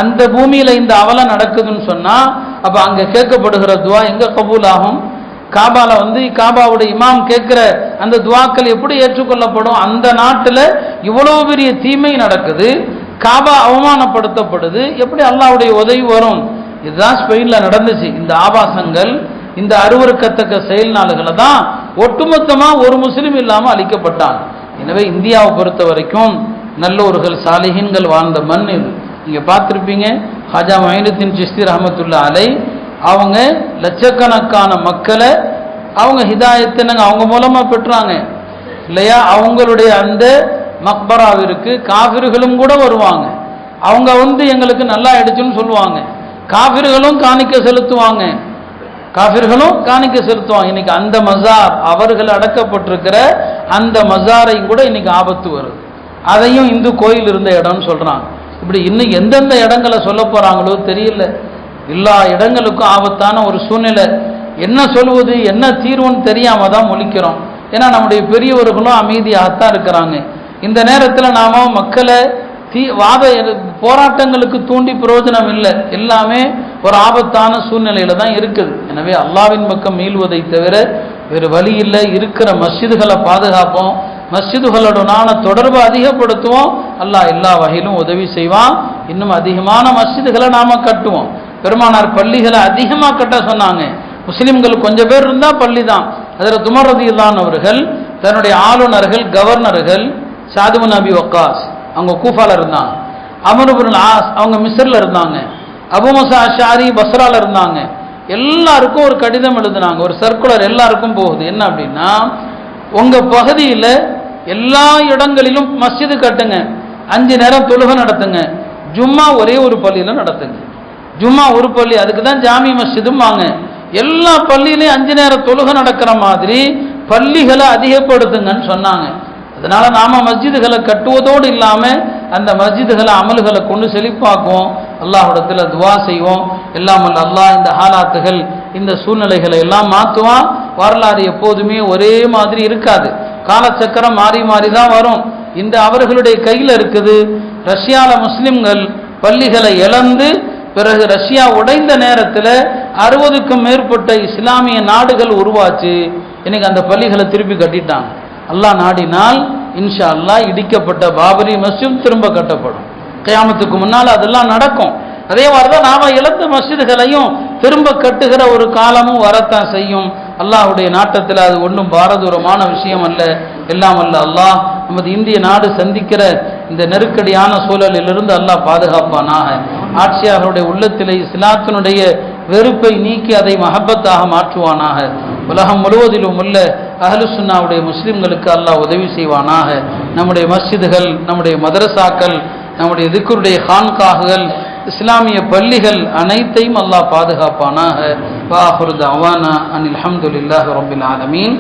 Speaker 1: அந்த பூமியில இந்த அவலம் நடக்குதுன்னு சொன்னா அப்ப அங்க கேட்கப்படுகிற துவா எங்க கபூல் ஆகும்? காபால காபாவுடைய இமாம் கேட்கிற அந்த துவாக்கள் எப்படி ஏற்றுக்கொள்ளப்படும்? அந்த நாட்டுல இவ்வளவு பெரிய தீமை நடக்குது, காபா அவமானப்படுத்தப்படுது, எப்படி அல்லாஹ்வுடைய உதவி வரும்? இதுதான் ஸ்பெயின்ல நடந்துச்சு. இந்த ஆபாசங்கள், இந்த அருவருக்கத்தக்க செயல்நாளுகளை தான் ஒட்டுமொத்தமா ஒரு முஸ்லிம் இல்லாம அழிக்கப்பட்டாங்க. எனவே இந்தியாவை பொறுத்த வரைக்கும் நல்லோர்கள் சாலிஹீன்கள் வாழ்ந்த மண் இது. நீங்க பார்த்திருப்பீங்க, ஹாஜா மொய்னுத்தீன் சிஸ்தி ரஹ்மத்துல்லாஹி அலைஹி அவங்க லட்சக்கணக்கான மக்களை அவங்க ஹிதாயத்தை அவங்க மூலமா பெற்றாங்க இல்லையா? அவங்களுடைய அந்த மக்பராவிற்கு காஃபிர்களும் கூட வருவாங்க. அவங்க எங்களுக்கு நல்லா ஆயிடுச்சுன்னு சொல்லுவாங்க. காஃபிர்களும் காணிக்க செலுத்துவாங்க. இன்னைக்கு அந்த மஸார், அவர்கள் அடக்கப்பட்டிருக்கிற அந்த மஸாரையும் கூட இன்னைக்கு ஆபத்து வருது. அதையும் இந்து கோயில் இருந்த இடம்னு சொல்றாங்க. இப்படி இன்னும் எந்தெந்த இடங்களை சொல்ல போறாங்களோ தெரியல. எல்லா இடங்களுக்கும் ஆபத்தான ஒரு சூழ்நிலை. என்ன சொல்வது, என்ன தீர்வுன்னு தெரியாம தான் முழிக்கிறோம். ஏன்னா நம்முடைய பெரியவர்களும் அமைதியாகத்தான் இருக்கிறாங்க. இந்த நேரத்தில் நாம மக்களை போராட்டங்களுக்கு தூண்டி பிரயோஜனம் இல்லை. எல்லாமே ஒரு ஆபத்தான சூழ்நிலையில தான் இருக்குது. எனவே அல்லாஹ்வின் பக்கம் மீள்வதை தவிர வேறு வழி இல்லை. இருக்கிற மஸ்ஜிதுகளை பாதுகாப்போம், மஸ்ஜிதுகளுடனான தொடர்பு அதிகப்படுத்துவோம். அல்லாஹ் எல்லா வகையிலும் உதவி செய்வான். இன்னும் அதிகமான மஸ்ஜிதுகளை நாம கட்டுவோம். பெருமானார் பள்ளிகளை அதிகமா கட்ட சொன்னாங்க. முஸ்லிம்கள் கொஞ்சம் பேர் இருந்தா பள்ளி தான். அதில் உமர் ரலியல்லாஹு அவர்கள் தன்னுடைய ஆளுநர்கள், கவர்னர்கள், சாத் இப்னு அபி வக்காஸ் அவங்க கூஃபால இருந்தாங்க, அம்ர் இப்னு ஆஸ் அவங்க மிஸ்ர்ல இருந்தாங்க, அபு மூஸா அஷ்அரி பஸ்ரால இருந்தாங்க. எல்லாருக்கும் ஒரு கடிதம் எழுதினாங்க, ஒரு சர்க்குலர் எல்லாருக்கும் போகுது. என்ன அப்படின்னா, உங்க பகுதியில் எல்லா இடங்களிலும் மஸ்ஜிது கட்டுங்க, 5 நேரம் தொழுகை நடத்துங்க, ஜும்மா ஒரே ஒரு பள்ளியில நடத்துங்க. ஜும்மா ஒரு பள்ளி, அதுக்கு தான் ஜாமி மஸ்ஜிதும் வாங்க. எல்லா பள்ளியிலையும் 5 நேரம் தொழுகை நடக்கிற மாதிரி பள்ளிகளை அதிகப்படுத்துங்கன்னு சொன்னாங்க. அதனால நாம மஸ்ஜிதுகளை கட்டுவதோடு இல்லாம அந்த மஸ்ஜிதுகளை அமல்களை கொண்டு செழிப்பாக்குவோம். அல்லாஹ்விடத்துல துவா செய்வோம். எல்லாம் அல்லாஹ் இந்த ஹாலாத்துகள், இந்த சூழ்நிலைகளை எல்லாம் மாற்றுவான். வரலாறு எப்போதுமே ஒரே மாதிரி இருக்காது. காலச்சக்கரம் மாறி மாறி தான் வரும். இந்த அவர்களுடைய கையில் இருக்குது. ரஷ்யால முஸ்லிம்கள் பள்ளிகளை இழந்து பிறகு ரஷ்யா உடைந்த நேரத்தில் 60க்கும் மேற்பட்ட இஸ்லாமிய நாடுகள் உருவாச்சு. இன்னைக்கு அந்த பள்ளிகளை திருப்பி கட்டிட்டாங்க. அல்லாஹ் நாடினால் இன்ஷா அல்லாஹ் இடிக்கப்பட்ட பாபரி மஸ்ஜித் திரும்ப கட்டப்படும். கியாமத்துக்கு முன்னால் அதெல்லாம் நடக்கும். அதே மாதிரிதான் நாம இழந்த மஸ்ஜிதுகளையும் திரும்ப கட்டுகிற ஒரு காலமும் வரத்தான் செய்யும். அல்லாஹ்வுடைய நாட்டத்தில் அது ஒன்றும் பாரதூரமான விஷயம் அல்ல. எல்லாம் அல்ல அல்லாஹ் நமது இந்திய நாடு சந்திக்கிற இந்த நெருக்கடியான சூழலிலிருந்து அல்லாஹ் பாதுகாப்பானாக. ஆட்சியாளருடைய உள்ளத்திலே இஸ்லாத்தினுடைய வெறுப்பை நீக்கி அதை மஹப்பத்தாக மாற்றுவானாக. உலகம் முழுவதிலும் உள்ள அஹ்லு சுன்னாவுடைய முஸ்லிம்களுக்கு அல்லாஹ் உதவி செய்வானாக. நம்முடைய மஸ்ஜிதுகள், நம்முடைய மதரசாக்கள், நம்முடைய திக்ருடைய கான்காகுகள் இஸ்லாமிய பள்ளிகள் அனைத்தையும் அல்லாஹ் பாதுகாப்பானாக. வ ஆகிரு தஅவானா அனில் ஹம்துலில்லாஹி ரப்பில் ஆலமீன்.